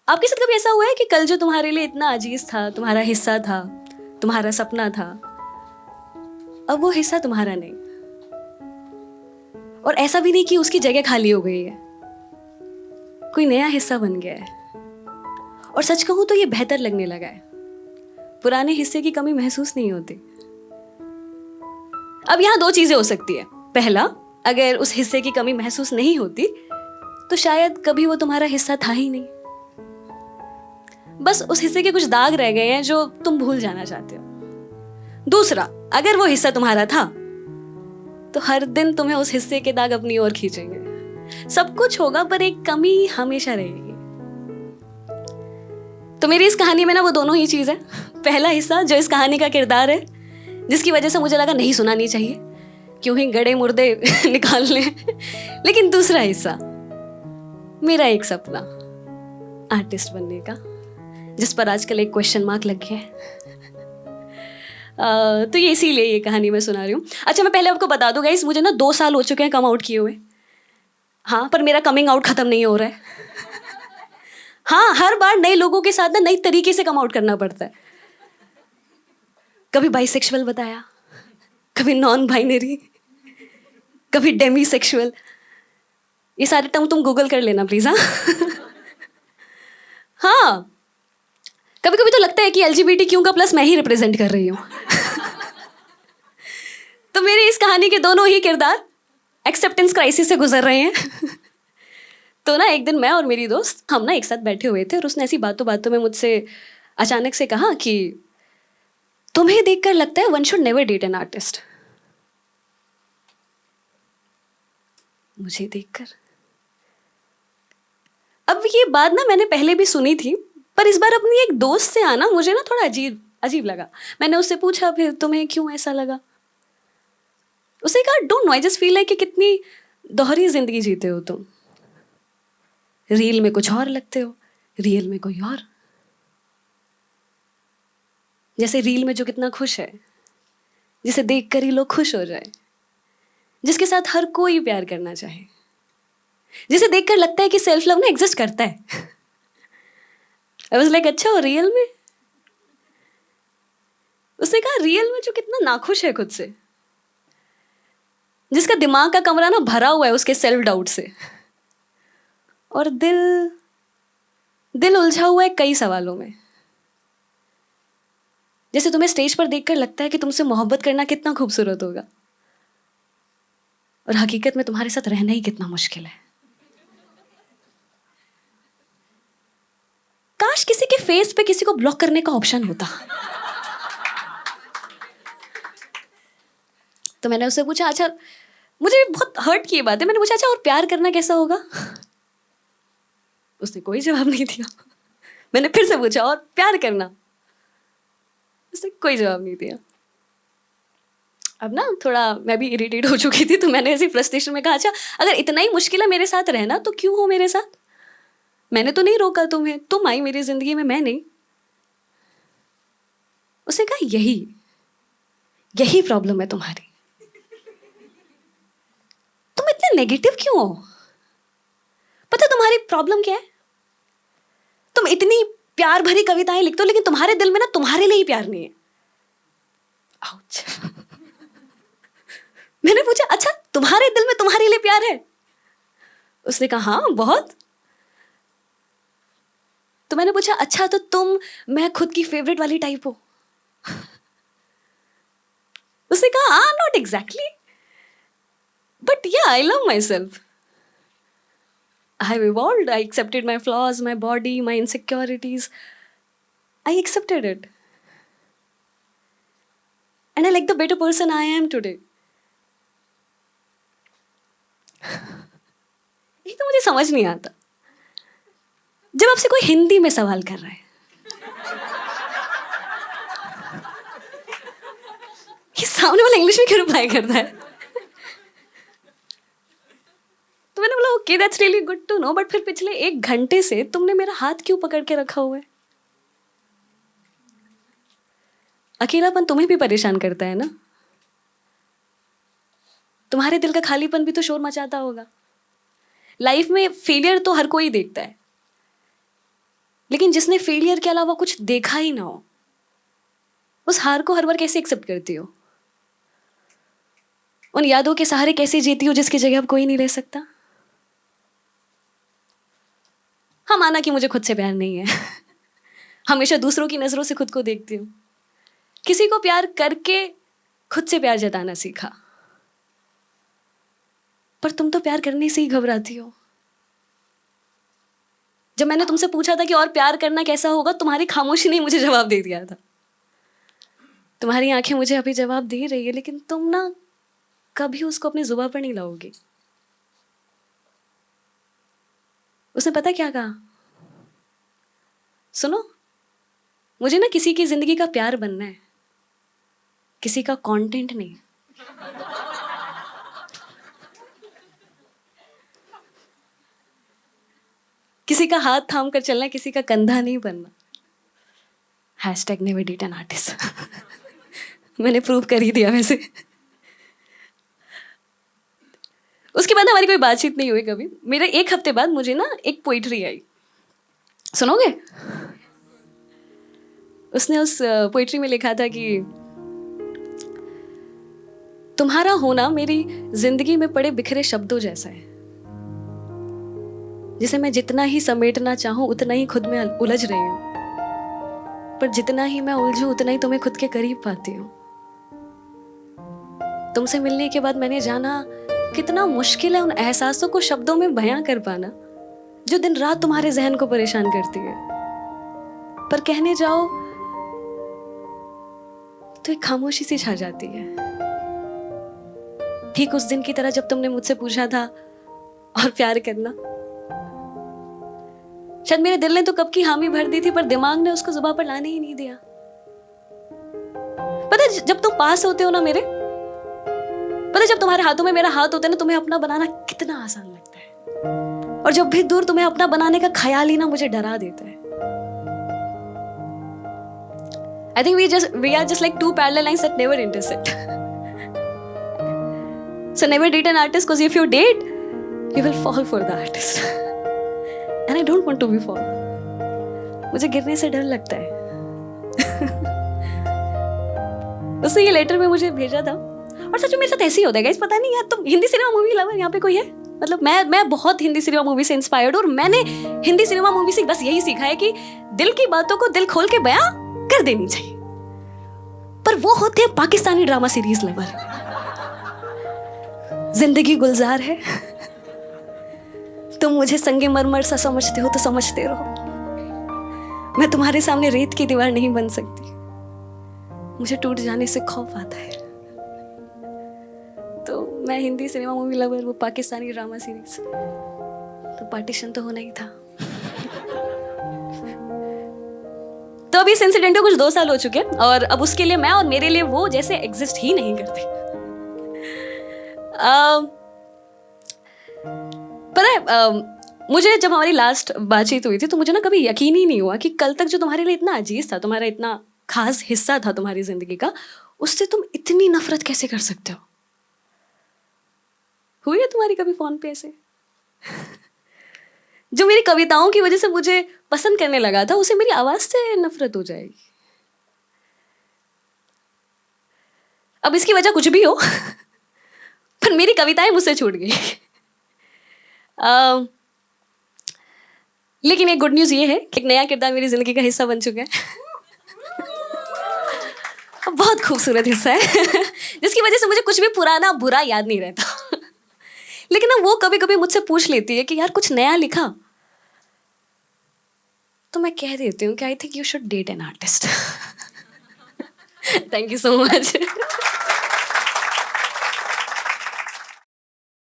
आपके साथ कभी ऐसा हुआ है कि कल जो तुम्हारे लिए इतना अजीज था, तुम्हारा हिस्सा था, तुम्हारा सपना था, अब वो हिस्सा तुम्हारा नहीं, और ऐसा भी नहीं कि उसकी जगह खाली हो गई है, कोई नया हिस्सा बन गया है, और सच कहूं तो ये बेहतर लगने लगा है। पुराने हिस्से की कमी महसूस नहीं होती। अब यहां दो चीजें हो सकती है। पहला, अगर उस हिस्से की कमी महसूस नहीं होती तो शायद कभी वो तुम्हारा हिस्सा था ही नहीं, बस उस हिस्से के कुछ दाग रह गए हैं जो तुम भूल जाना चाहते हो। दूसरा, अगर वो हिस्सा तुम्हारा था तो हर दिन तुम्हें उस हिस्से के दाग अपनी ओर खींचेंगे। सब कुछ होगा पर एक कमी हमेशा रहेगी। तो मेरी इस कहानी में ना वो दोनों ही चीज है। पहला हिस्सा जो इस कहानी का किरदार है, जिसकी वजह से मुझे लगा नहीं सुनानी चाहिए, क्यों ही गड़े मुर्दे निकाल लें। लेकिन दूसरा हिस्सा मेरा एक सपना, आर्टिस्ट बनने का, जिस पर आजकल एक क्वेश्चन मार्क लग गया है। तो ये इसीलिए ये कहानी मैं सुना रही हूँ। अच्छा, मैं पहले आपको बता दूं गाइस, मुझे ना 2 साल हो चुके हैं कम आउट किए हुए। हाँ, पर मेरा कमिंग आउट खत्म नहीं हो रहा है। हाँ, हर बार नए लोगों के साथ ना नई तरीके से कम आउट करना पड़ता है। कभी बाइसेक्सुअल बताया, कभी नॉन बाइनरी, कभी डेमी सेक्सुअल। ये सारे टर्म तुम गूगल कर लेना प्लीज। हाँ हाँ, कभी कभी तो लगता है कि LGBTQ का प्लस मैं ही रिप्रेजेंट कर रही हूँ। तो मेरी इस कहानी के दोनों ही किरदार एक्सेप्टेंस क्राइसिस से गुजर रहे हैं। तो ना एक दिन मैं और मेरी दोस्त हम ना एक साथ बैठे हुए थे, और उसने ऐसी बातों बातों में मुझसे अचानक से कहा कि तुम्हें देखकर लगता है one should never date an artist. मुझे देखकर, अब ये बात ना मैंने पहले भी सुनी थी, पर इस बार अपनी एक दोस्त से आना मुझे ना थोड़ा अजीब अजीब लगा। मैंने उससे पूछा फिर तुम्हें क्यों ऐसा लगा। उसने कहा don't know, I just feel like कि कितनी दोहरी जिंदगी जीते हो तुम। रील में कुछ और लगते हो, रियल में कोई और। जैसे रील में जो कितना खुश है, जिसे देखकर ही लोग खुश हो जाए, जिसके साथ हर कोई प्यार करना चाहे, जिसे देखकर लगता है कि सेल्फ लव ना एग्जिस्ट करता है। आई वाज लाइक अच्छा, और रियल में? उसने कहा रियल में जो कितना नाखुश है खुद से, जिसका दिमाग का कमरा ना भरा हुआ है उसके सेल्फ डाउट से, और दिल दिल उलझा हुआ है कई सवालों में। जैसे तुम्हें स्टेज पर देखकर लगता है कि तुमसे मोहब्बत करना कितना खूबसूरत होगा, और हकीकत में तुम्हारे साथ रहना ही कितना मुश्किल है। काश किसी के फेस पे किसी को ब्लॉक करने का ऑप्शन होता। तो मैंने उससे पूछा, अच्छा, मुझे बहुत हर्ट की बात है, मैंने पूछा अच्छा और प्यार करना कैसा होगा। उसने कोई जवाब नहीं दिया। मैंने फिर से पूछा और प्यार करना, उसने कोई जवाब नहीं दिया। अब ना थोड़ा मैं भी इरिटेट हो चुकी थी, तो मैंने ऐसी फ्रस्ट्रेशन में कहा अच्छा अगर इतना ही मुश्किल है मेरे साथ रहना तो क्यों हो मेरे साथ, मैंने तो नहीं रोका तुम्हें, तुम आई मेरी जिंदगी में, मैं नहीं। उसने कहा यही यही प्रॉब्लम है तुम्हारी, तुम इतने नेगेटिव क्यों हो। पता तुम्हारी प्रॉब्लम क्या है, तुम इतनी प्यार भरी कविताएं लिखते हो लेकिन तुम्हारे दिल में ना तुम्हारे लिए ही प्यार नहीं है। आउच। मैंने पूछा अच्छा तुम्हारे दिल में तुम्हारे लिए प्यार है। उसने कहा हाँ बहुत। तो मैंने पूछा अच्छा तो तुम मैं खुद की फेवरेट वाली टाइप हो। उसने कहा हाँ नॉट एग्जैक्टली, बट या I love my self, I have evolved. I accepted my flaws, my body, my insecurities. I accepted it. And I like the better person I am today. ये तो मुझे समझ नहीं आता। जब आपसे कोई हिंदी में सवाल कर रहा है, ये सामने वाला इंग्लिश में क्यों रिप्लाई करता है। तो मैंने बोला okay that's really good to know, but फिर पिछले 1 घंटे से तुमने मेरा हाथ क्यों पकड़ के रखा हुआ है। अकेलापन तुम्हें भी परेशान करता है ना, तुम्हारे दिल का खालीपन भी तो शोर मचाता होगा। लाइफ में फेलियर तो हर कोई देखता है, लेकिन जिसने फेलियर के अलावा कुछ देखा ही ना हो, उस हार को हर बार कैसे एक्सेप्ट करती हो? उन यादों के सहारे कैसे जीती हो जिसकी जगह अब कोई नहीं ले सकता? हाँ, माना कि मुझे खुद से प्यार नहीं है हमेशा दूसरों की नजरों से खुद को देखती हूँ। किसी को प्यार करके खुद से प्यार जताना सीखा, पर तुम तो प्यार करने से ही घबराती हो। जब मैंने तुमसे पूछा था कि और प्यार करना कैसा होगा, तुम्हारी खामोशी ने मुझे जवाब दे दिया था। तुम्हारी आंखें मुझे अभी जवाब दे रही है, लेकिन तुम ना कभी उसको अपनी जुबान पर नहीं लाओगी। उसने पता क्या कहा? सुनो, मुझे ना किसी की जिंदगी का प्यार बनना है, किसी का कंटेंट नहीं। किसी का हाथ थाम कर चलना, किसी का कंधा नहीं बनना। #never date an artist मैंने प्रूव कर ही दिया वैसे। उसके बाद हमारी कोई बातचीत नहीं हुई कभी। मेरे 1 हफ्ते बाद मुझे ना एक पोइट्री आई, सुनोगे? उसने उस पोइट्री में लिखा था कि तुम्हारा होना मेरी जिंदगी में पड़े बिखरे शब्दों जैसा है, जिसे मैं जितना ही समेटना चाहूं उतना ही खुद में उलझ रही हूं, पर जितना ही मैं उलझूं उतना ही तुम्हें खुद के करीब पाती हूँ। तुमसे मिलने के बाद मैंने जाना कितना मुश्किल है उन एहसासों को शब्दों में बयां कर पाना जो दिन रात तुम्हारे जहन को परेशान करती है। पर कहने जाओ तो एक खामोशी सी छा जाती है, ठीक उस दिन की तरह जब तुमने मुझसे पूछा था और प्यार करना। शायद मेरे दिल ने तो कब की हामी भर दी थी, पर दिमाग ने उसको जुबान पर लाने ही नहीं दिया। पता है, जब तुम पास होते हो ना मेरे, पता है जब तुम्हारे हाथों में मेरा हाथ होता है ना, तुम्हें अपना बनाना कितना आसान लगता है, और जब भी दूर तुम्हें अपना बनाने का ख्याल ही ना मुझे डरा देता है। I think we are just like two parallel lines that never intersect. So never date an artist, because if you date, you will fall for the artist. And I don't want to be fall. मुझे गिरने से डर लगता है। उसने ये letter में मुझे भेजा था, और सच में मेरे साथ ऐसे ही होता है गाइस। पता नहीं यार, तुम हिंदी सिनेमा मूवी लवर यहाँ पे कोई है? मतलब मैं बहुत हिंदी सिनेमा मूवी से इंस्पायर्ड हूँ, और मैंने हिंदी सिनेमा मूवी से बस यही सीखा है कि दिल की बातों को दिल खोल के बयां कर देनी चाहिए। पर वो होते हैं पाकिस्तानी ड्रामा सीरीज लवर। जिंदगी गुलजार है, तुम मुझे संगे मरमर सा समझते हो तो समझते रहो, मैं तुम्हारे सामने रेत की दीवार नहीं बन सकती, मुझे टूट जाने से खौफ आता है। तो मैं हिंदी सिनेमा मूवी लवर, वो पाकिस्तानी ड्रामा सीरीज, तो पार्टीशन तो होना ही था। तो अभी इस इंसिडेंट को कुछ 2 साल हो चुके हैं, और अब उसके लिए मैं और मेरे लिए वो जैसे एग्जिस्ट ही नहीं करते। पता है, मुझे जब हमारी लास्ट बातचीत हुई थी तो मुझे ना कभी यकीन ही नहीं हुआ कि कल तक जो तुम्हारे लिए इतना अजीज था, तुम्हारा इतना खास हिस्सा था तुम्हारी जिंदगी का, उससे तुम इतनी नफरत कैसे कर सकते हो। हुई है तुम्हारी कभी फोन पे ऐसे? जो मेरी कविताओं की वजह से मुझे पसंद करने लगा था, उसे मेरी आवाज से नफरत हो जाएगी। अब इसकी वजह कुछ भी हो पर मेरी कविताएं मुझसे छूट गई। लेकिन एक गुड न्यूज ये है कि एक नया किरदार मेरी जिंदगी का हिस्सा बन चुका है। बहुत खूबसूरत हिस्सा है जिसकी वजह से मुझे कुछ भी पुराना बुरा याद नहीं रहता। लेकिन ना वो कभी कभी मुझसे पूछ लेती है कि यार कुछ नया लिखा, तो मैं कह देती हूँ कि I think you should date an artist. Thank you so much.